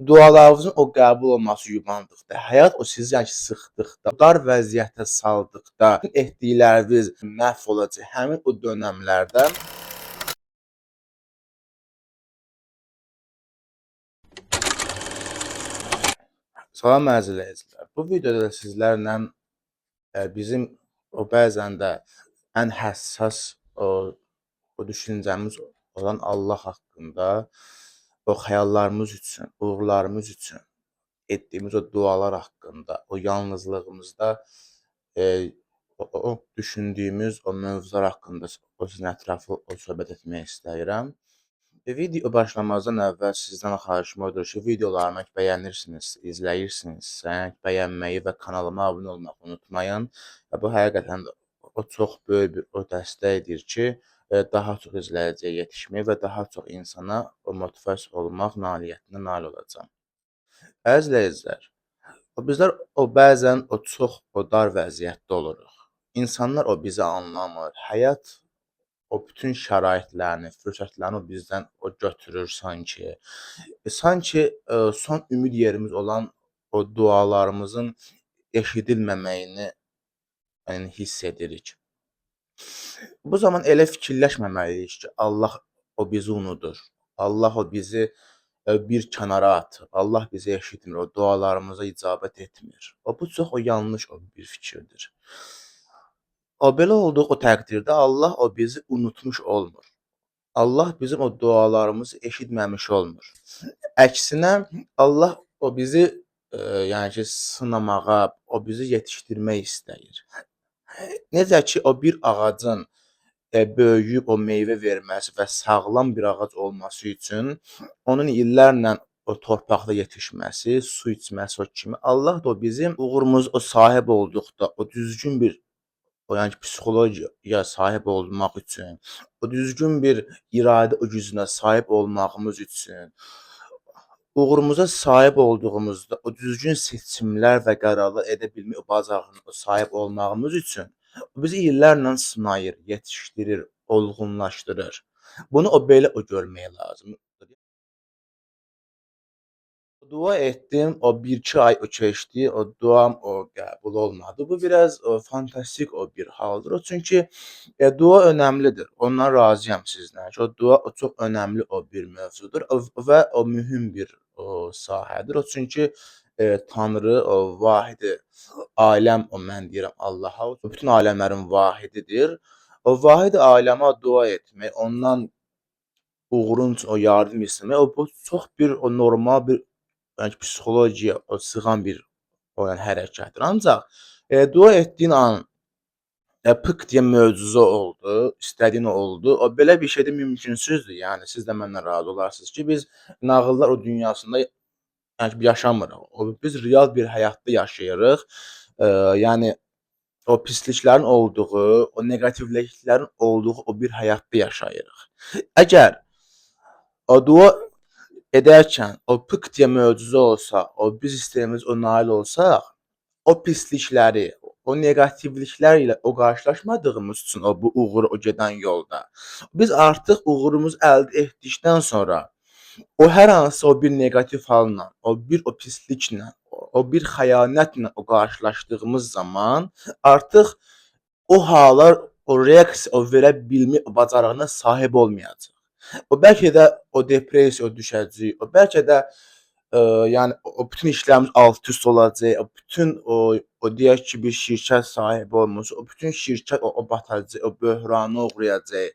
dualarınızın o qəbul olması yubandıqda, həyat o sizi yəni ki, sıxdıqda, dar vəziyyətə saldıqda, etdikləriniz məhv olacaq. Həmin o dönəmlərdə salam əziz izləyicilər. Bu videoda sizlərlə bizim o bəzən də ən həssas o düşüncəmiz olan Allah haqqında, o xəyallarımız üçün, uğurlarımız üçün etdiyimiz o dualar haqqında, o yalnızlığımızda o düşündüyümüz o mövzular haqqında o sizin ətraflı o söhbət etmək istəyirəm. Video başlamazdan əvvəl sizdən xahişim odur ki, videolarımı bəyənirsiniz, izləyirsinizsə, bəyənməyi və kanalıma abunə olmağı unutmayın. Və bu həqiqətən də o çox böyük bir o dəstəkdir ki, daha çox izləyiciyə yetişmək və daha çox insana o motivasiya olmaq nailiyyətinə nail olacam. Əziz izləyicilər, bizlər o bəzən o çox o dar vəziyyətdə oluruq. İnsanlar o bizi anlamır. Həyat o bütün şəraitlərini, fürsətlərini o bizdən o götürür sanki. Sanki son ümid yerimiz olan o dualarımızın eşidilməməyini yəni hiss edirik. Bu zaman elə fikirləşməməliyik ki, Allah o bizi unudur. Allah o bizi bir kənara atıb. Allah bizi eşitmir, o dualarımıza icabət etmir. Bu çox o yanlış o bir fikirdir. O belə olduğu o təqdirdə Allah o bizi unutmuş olmur. Allah bizim o dualarımızı eşitməmiş olmur. Əksinə Allah o bizi yəni ki, sınamağa, o bizi yetişdirmək istəyir. Necə ki, o bir ağacın böyüyüb o meyvə verməsi və sağlam bir ağac olması üçün onun illərlə o torpaqda yetişməsi, su içməsi o kimi Allah da o bizim uğurumuz o sahib olduqda, o düzgün bir o yəni ki, psixologiyaya sahib olmaq üçün, o düzgün bir iradə o gücünə sahib olmağımız üçün, uğurumuza sahib olduğumuzda o düzgün seçimlər və qərarlar edə bilmək o bacarığına sahib olmağımız üçün o bizi illərlə sınayır, yetişdirir, olğunlaşdırır. Bunu o belə o görmək lazımdır. Dua etdim, o 1-2 ay o keçdi, o duam o qəbul olmadı. Bu biraz fantastik o bir haldır. O çünki dua önəmlidir. Ondan razıyam sizlə ki, o dua o çox önəmli o bir mövzudur və o mühüm bir o sahədir. O çünki Tanrı o vahidi aləm o mən deyirəm Allaha, o bütün aləmlərin vahididir. O vahid aləmə dua etmək, ondan uğurun o yardım istəmək, o bu çox bir o normal bir yəni psixologiyaya o sığan bir o yəni hərəkətdir. Ancaq dua etdiyin an pık diye möcüzə oldu, istədiyin oldu. O belə bir şey də mümkünsüzdür. Yəni siz də məndən razı olarsınız ki, biz nağıllar o dünyasında yəni yaşamırıq. Biz real bir həyatda yaşayırıq. Yəni o pisliklərin olduğu, o neqativliklərin olduğu o bir həyatda yaşayırıq. Əgər o dua edərkən o pık diye möcüzə olsa, o biz istəyimiz o nail olsaq, o pislikləri, o neqativliklərlə o qarşılaşmadığımız üçün o bu uğur o gedən yolda biz artıq uğurumuzu əldə etdikdən sonra o hər hansı o bir neqativ halla, o bir o pisliklə, o bir xəyanətlə o qarşılaşdığımız zaman artıq o hallar o reaksiya o verə bilmə bacarığına sahib olmayacaq. O bəlkə də o depressiyaya düşəcək, o bəlkə də yəni o bütün işlərimiz alt-üst olacaq, o bütün o deyək ki, bir şirkət sahibi olmuş, o bütün şirkət o batacaq, o böhrana uğrayacaq.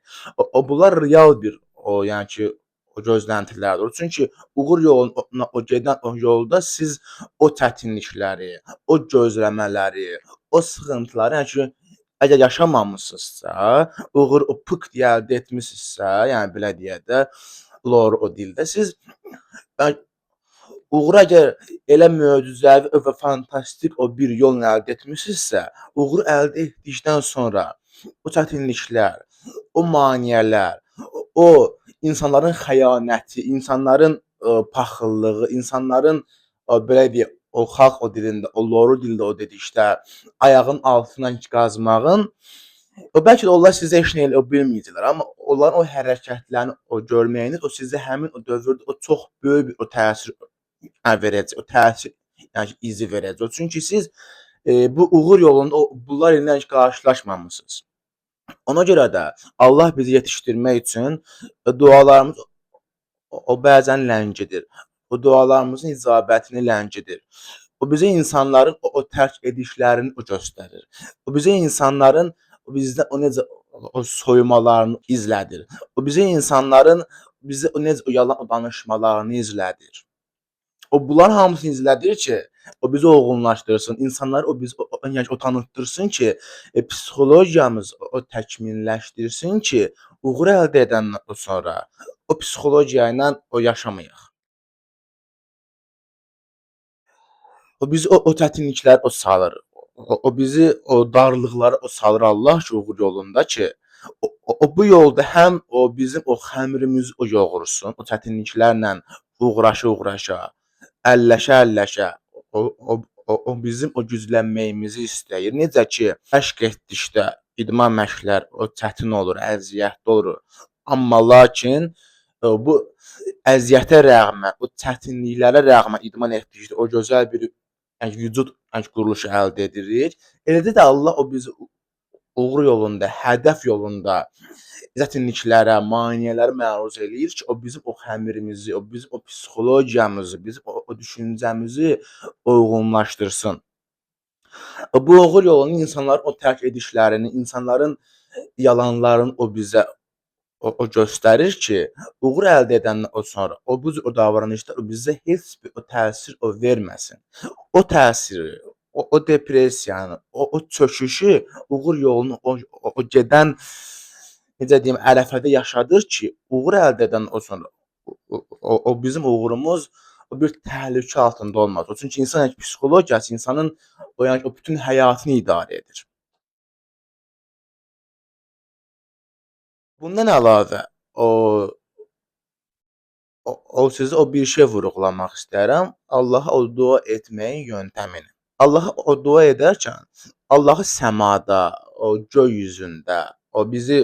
Bunlar real bir o yəni ki, o gözləntilərdir. Çünki uğur yoluna o gedən o yolda siz o çətinlikləri, o gözləmələri, o sıxıntıları yəni ki, əgər yaşamamısınızsa, uğur o pık deyə əldə etmisinizsə, yəni belə deyək də, lor o dildə siz uğuru əgər elə möcüzəvi və fantastik o bir yolla əldə etmisinizsə, uğuru əldə etdikdən sonra o çətinliklər, o maneələr, o insanların xəyanəti, insanların paxıllığı, insanların belə deyək, o xalq o dilində, o loru dildə o dedikdə ayağın altından qazmağın o bəlkə də onlar sizə heç nə elə bilməyəcəklər, amma onların o hərəkətlərini o görməyiniz o sizə həmin o dövrdə o çox böyük bir o təsir verəcək, o təsir yəni izi verəcək. Çünki siz bu uğur yolunda bunlar ilə heç qarşılaşmamısınız. Ona görə də Allah bizi yetişdirmək üçün dualarımız o bəzən ləngidir. O dualarımızın icabətini ləngidir. O bizə insanların o tərk edişlərini o göstərir. O bizə insanların bizdən o necə o soyumalarını izlədir. O bizə insanların bizə o necə o yalan danışmalarını izlədir. O bunlar hamısını izlədir ki, o bizi olğunlaşdırsın. İnsanları o bizi yəni o tanıtdırsın ki, psixologiyamız o təkmilləşdirsin ki, uğur əldə edəndən sonra o psixologiya ilə o yaşamayaq. O bizi o çətinliklər o salır. O bizi o darlıqlara o salır Allah ki, uğur yolunda ki, o bu yolda həm o bizim o xəmirimizi o yoğursun, o çətinliklərlə uğraşa-uğraşa, əlləşə-əlləşə o bizim o güclənməyimizi istəyir. Necə ki, məşq etdikdə idman məşqlər o çətin olur, əziyyətli olur. Amma lakin bu əziyyətə rəğmən, o çətinliklərə rəğmən idman etdikdə o gözəl bir vücud quruluşu əldə edirik. Eləcə də Allah o bizi uğur yolunda, hədəf yolunda çətinliklərə, maneələrə məruz eləyir ki, o bizim o xəmirimizi, o bizim o psixologiyamızı, bizim o düşüncəmizi uyğunlaşdırsın. Bu uğur yolunu insanların o tərk edişlərini, insanların yalanlarını o bizə o göstərir ki, uğur əldə edəndən sonra o bu cür o davranışlar o bizə heç bir o təsir o verməsin. O təsiri, o depressiyanı, o çöküşü uğur yolunu o gedən necə deyim, ərəfədə yaşadır ki, uğur əldə edəndən sonra o bizim uğurumuz o bir təhlükə altında olmaz. Çünki insan psixologiyası insanın o yəni o bütün həyatını idarə edir. Bundan əlavə sizə o bir şey vurğulamaq istəyirəm. Allaha o dua etməyin yöntəmini. Allaha o dua edərkən, Allahı səmada, o göy üzündə, o bizi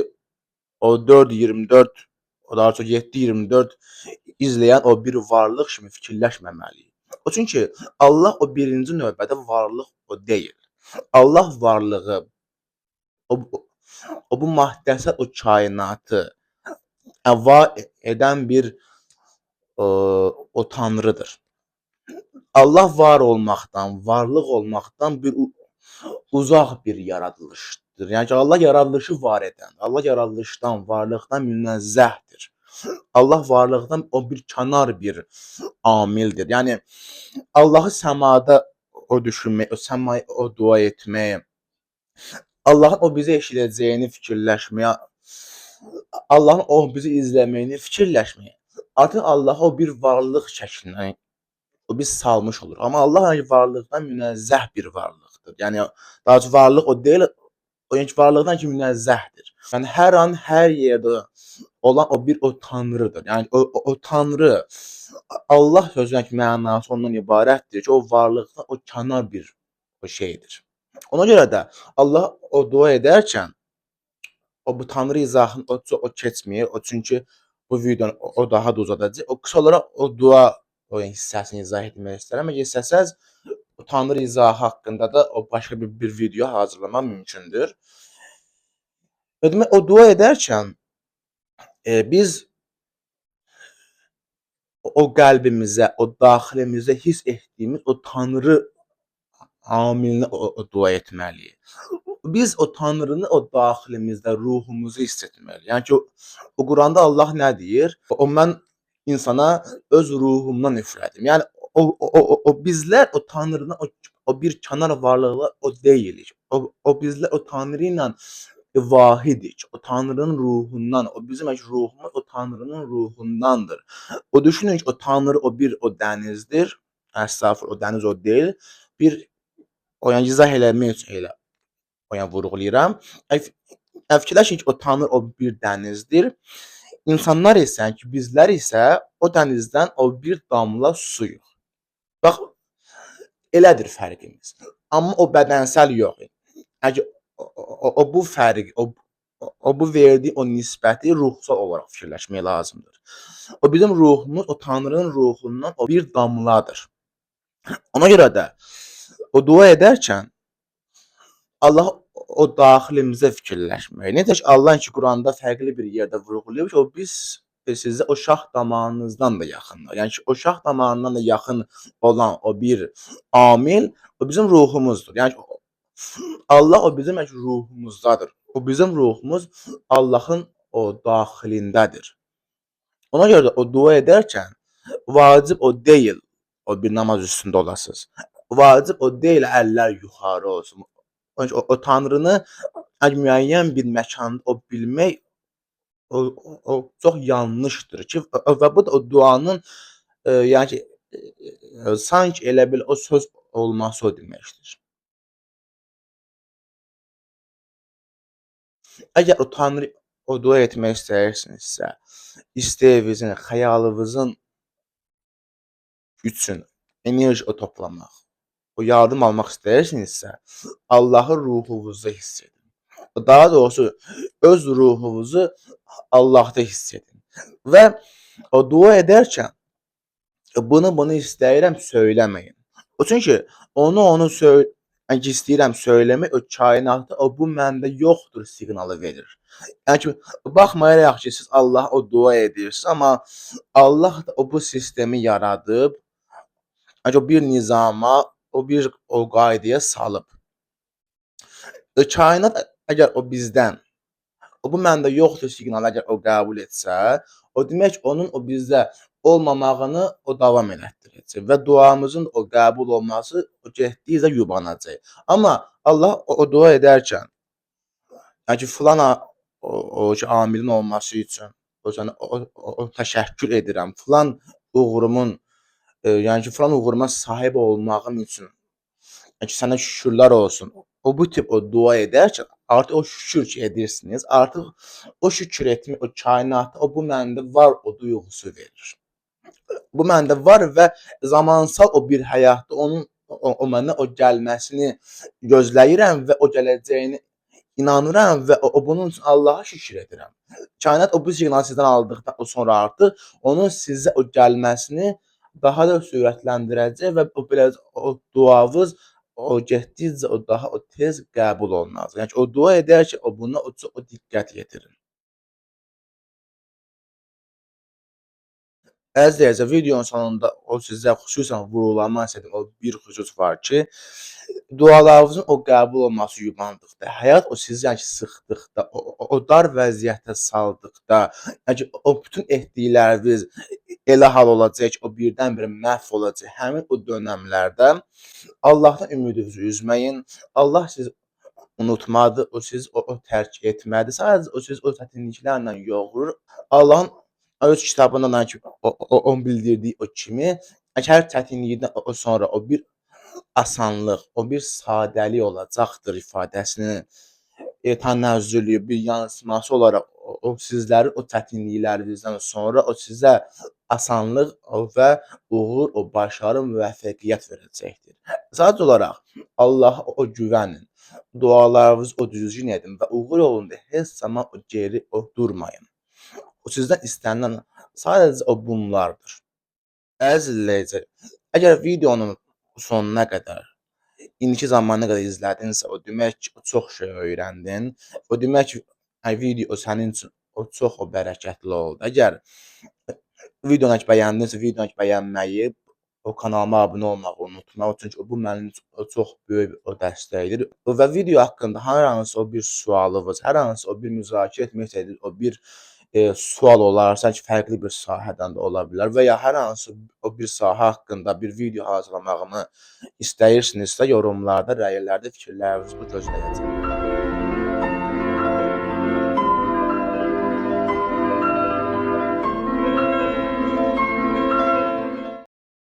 o 4-24, o daha çox 7-24 izləyən o bir varlıq kimi fikirləşməməliyik. Çünki Allah o birinci növbədə varlıq o deyil. Allah varlığı o bu maddəsəl o kainatı var edən bir o tanrıdır. Allah var olmaqdan, varlıq olmaqdan bir uzaq bir yaradılışdır. Yəni ki, Allah yaradılışı var edən, Allah yaradılışdan, varlıqdan münezzəhdir. Allah varlıqdan o bir kənar bir amildir. Yəni Allahı səmada o düşünmək, o səmaya o dua etmək, Allahın o bizi eşidəcəyini fikirləşməyə, Allahın o bizi izləməyini fikirləşməyə, artıq Allaha o bir varlıq şəklinə o biz salmış olur. Amma Allah varlıqdan münezzəh bir varlıqdır. Yəni daha çox varlıq o deyil, o yəni varlıqdan ki münezzəhdir. Yəni hər an, hər yerdə olan o bir o tanrıdır. Yəni o tanrı Allah sözünün mənası ondan ibarətdir ki, o varlıqdan o kənar bir o şeydir. Ona görə də Allah o dua edərkən o bu tanrı izahını o keçmir. O çünki bu videonu o daha da uzadacaq. O qısa olaraq o dua o hissəsini izah etmək istəyirəm. Əgər istəsəz o tanrı izahı haqqında da o başqa bir video hazırlamaq mümkündür. Demək o dua edərkən biz o qəlbimizə, o daxilimizdə hiss etdiyimiz o tanrı amilinə o dua etməliyik. Biz o tanrını o daxilimizdə, ruhumuzu hiss etməliyik. Yəni ki, o Quranda Allah nə deyir? O mən insana öz ruhumdan üflədim. Yəni o bizlər o tanrını o bir kənar varlıqlar o deyilik. O bizlər o tanrı ilə vahidik. O tanrının ruhundan, o bizim ruhumuz o tanrının ruhundandır. O düşünün ki, o tanrı o bir o dənizdir. Əstəğfur, o dəniz o deyil. Bir o yəni izah eləmək üçün elə o yəni vurğulayıram. Fikirləşin ki, o tanrı o bir dənizdir. İnsanlar isə ki, bizlər isə o dənizdən o bir damla suyuq. Bax, elədir fərqimiz. Amma o bədənsəl yox. Yəni o bu fərq, o bu verdiyi o nisbəti ruhsal olaraq fikirləşmək lazımdır. O bizim ruhumuz o tanrının ruhundan o bir damladır. Ona görə də o dua edərkən Allah o daxilimizə fikirləşmək. Necə ki Allah ki Quranda fərqli bir yerdə vurğulayıb ki, o biz sizə o şah damarınızdan da yaxındır. Yəni ki, o şah damarından da yaxın olan o bir amil o bizim ruhumuzdur. Yəni ki, Allah o bizim ruhumuzdadır. O bizim ruhumuz Allahın o daxilindədir. Ona görə də o dua edərkən vacib o deyil, o bir namaz üstündə olasınız. Vacib o deyil əllər yuxarı olsun. O Tanrını müəyyən bir məkanda o bilmək o çox yanlışdır ki, və bu da o duanın yəni ki, sanki elə bil o söz olması o deməkdir. Əgər o Tanrı o dua etmək istəyirsinizsə, isteğinizin, xəyalınızın üçün enerji o toplamaq, o yardım almaq istəyirsinizsə, Allahı ruhunuzda hiss edin. Daha doğrusu öz ruhunuzu Allahda hiss edin. Və o dua edərkən bunu istəyirəm söyləməyin. O çünki onu istəyirəm söyləmək o kainatda o bu məndə yoxdur siqnalı verir. Yəni ki, baxmayaraq ki, siz Allaha o dua edirsiniz, amma Allah da o bu sistemi yaradıb, o bir nizama, o bir o qaydaya salıb. Kainat əgər o bizdən o bu məndə yoxdur siqnalı əgər o qəbul etsə, o demək onun o bizdə olmamağını o davam elətdirəcək və duamızın o qəbul olması o getdikcə yubanacaq. Amma Allah o dua edərkən, yəni ki, filan o amilin olması üçün o təşəkkür edirəm. Filan uğurumun yəni ki, filan uğuruma sahib olmağım üçün yəni ki, sənə şükürlər olsun. O bu tip o dua edərkən artıq o şükür ki edirsiniz. Artıq o şükür etmək o kainatda o bu məndə var o duyğusu verir. Bu məndə var və zamansal o bir həyatda onun o mənə o gəlməsini gözləyirəm və o gələcəyini inanıram və bunun üçün Allaha şükür edirəm. Kainat o bu siqnalı sizdən aldıqdan sonra artıq onun sizə o gəlməsini daha da sürətləndirəcək və beləcə o duanız o getdikcə o daha o tez qəbul olunacaq. Yəni ki, o dua edərkən buna o diqqət yetirin. Əziz, videonun sonunda o sizə xüsusən vurğulamaq istədiyim o bir xüsus var ki, dualarınızın o qəbul olması yubandıqda, həyat o sizi yəni ki, sıxdıqda, o dar vəziyyətə saldıqda, yəni ki, o bütün etdikləriniz elə hal olacaq ki, o birdən-birə məhv olacaq. Həmin o dönəmlərdə Allahdan ümidinizi üzməyin. Allah sizi unutmadı, o sizi o tərk etmədi. Sadəcə o sizi o çətinliklərlə yoğurur. Allahın öz kitabından ki, o bildirdiyi o kimi, hər çətinlikdən o sonra o bir asanlıq, o bir sadəlik olacaqdır ifadəsinin tənəzzülü, bir yansıması olaraq o sizlərin o çətinliklərinizdən sonra o sizə asanlıq və uğur, o başarı, müvəffəqiyyət verəcəkdir. Sadəcə olaraq Allaha o güvənin, dualarınızı o düzgün edin və uğur yolunda heç zaman o geri o durmayın. O sizdən istənilən sadəcə o bunlardır. Əziz izləyicilər, əgər videonun sonuna qədər, indiki zamana qədər izlədinsə, o demək ki, o çox şey öyrəndin. O demək ki, video sənin üçün o çox o bərəkətli oldu. Əgər videonu bəyəndinsə, videonu bəyənməyi, o kanalıma abunə olmağı unutma. Çünki bu mənim üçün çox böyük o dəstəkdir. Və video haqqında hər hansı o bir sualınız, hər hansı o bir müzakirə etmək istədiyiniz o bir sual olarsa ki, fərqli bir sahədən də ola bilər və ya hər hansı o bir sahə haqqında bir video hazırlamağımı istəyirsinizsə, yorumlarda, rəylərdə fikirlərinizi gözləyəcəm.